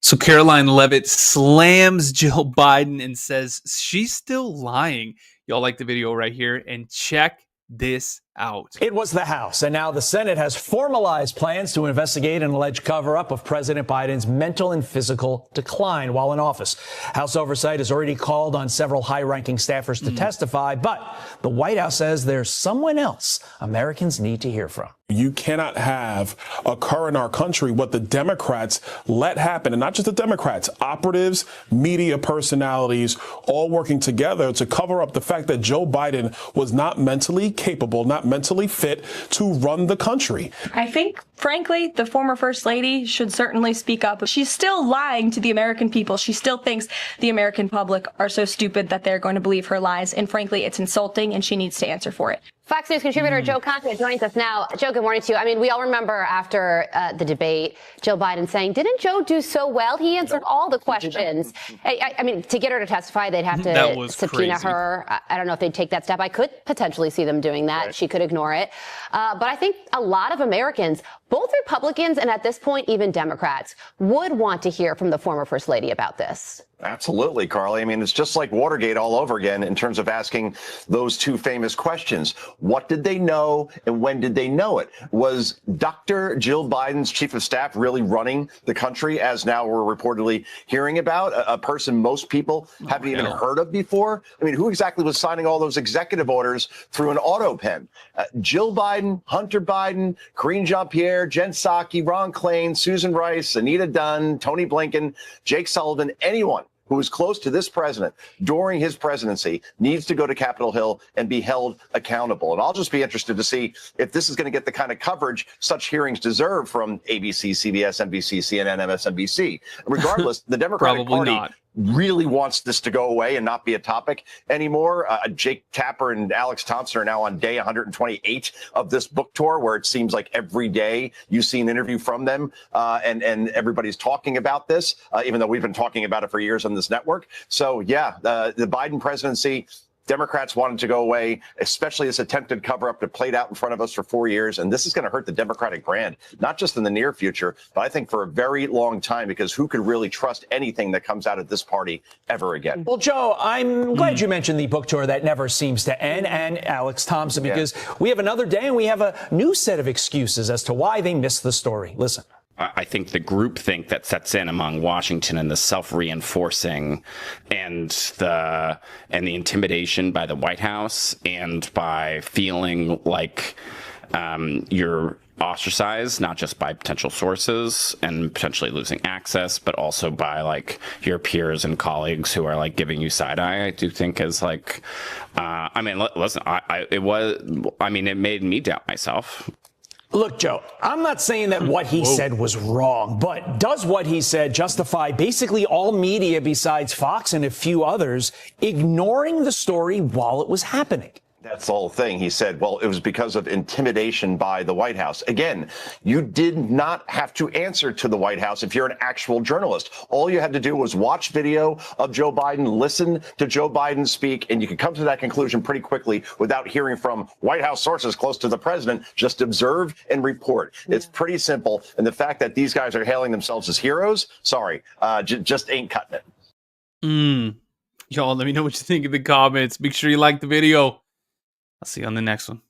So Karoline Leavitt slams Jill Biden and says she's still lying. Y'all like the video right here and check this out. It was the House, and now the Senate has formalized plans to investigate an alleged cover-up of President Biden's mental and physical decline while in office. House Oversight has already called on several high-ranking staffers to testify, but the White House says there's someone else Americans need to hear from. You cannot have occur in our country what the Democrats let happen, and not just the Democrats, operatives, media personalities, all working together to cover up the fact that Joe Biden was not mentally capable, not mentally fit to run the country. I think, frankly, the former First Lady should certainly speak up. She's still lying to the American people. She still thinks the American public are so stupid that they're going to believe her lies. And frankly, it's insulting, and she needs to answer for it. Fox News contributor Joe Concha joins us now. Joe, good morning to you. I mean, we all remember after the debate, Jill Biden saying, didn't Joe do so well? He answered all the questions. I mean, to get her to testify, they'd have to subpoena her. I don't know if they'd take that step. I could potentially see them doing that. Right. She could ignore it. But I think a lot of Americans, both Republicans and at this point, even Democrats, would want to hear from the former First Lady about this. Absolutely, Carly. I mean, it's just like Watergate all over again in terms of asking those two famous questions. What did they know and when did they know it? Was Dr. Jill Biden's chief of staff really running the country, as now we're reportedly hearing about, a person most people haven't even heard of before? I mean, who exactly was signing all those executive orders through an auto pen? Jill Biden, Hunter Biden, Karine Jean-Pierre, Jen Psaki, Ron Klain, Susan Rice, Anita Dunn, Tony Blinken, Jake Sullivan, anyone who is close to this president during his presidency needs to go to Capitol Hill and be held accountable. And I'll just be interested to see if this is going to get the kind of coverage such hearings deserve from ABC, CBS, NBC, CNN, MSNBC. Regardless, the Democratic Party really wants this to go away and not be a topic anymore. Jake Tapper and Alex Thompson are now on day 128 of this book tour, where it seems like every day you see an interview from them, and everybody's talking about this, even though we've been talking about it for years on this network. So, yeah, the Biden presidency, Democrats wanted to go away, especially this attempted cover-up that played out in front of us for 4 years. And this is going to hurt the Democratic brand, not just in the near future, but I think for a very long time, because who could really trust anything that comes out of this party ever again? Well, Joe, I'm glad you mentioned the book tour that never seems to end, and Alex Thompson, because we have another day and we have a new set of excuses as to why they missed the story. Listen. I think the groupthink that sets in among Washington and the self-reinforcing and the intimidation by the White House and by feeling like you're ostracized, not just by potential sources and potentially losing access, but also by like your peers and colleagues who are like giving you side eye. I do think is like, I mean, listen, it made me doubt myself. Look, Joe, I'm not saying that what he said was wrong, but does what he said justify basically all media besides Fox and a few others ignoring the story while it was happening? That's the whole thing. He said, well, it was because of intimidation by the White House. Again, you did not have to answer to the White House if you're an actual journalist. All you had to do was watch video of Joe Biden, listen to Joe Biden speak, and you could come to that conclusion pretty quickly without hearing from White House sources close to the president. Just observe and report. It's pretty simple. And the fact that these guys are hailing themselves as heroes, sorry, just ain't cutting it. Y'all, let me know what you think in the comments. Make sure you like the video. I'll see you on the next one.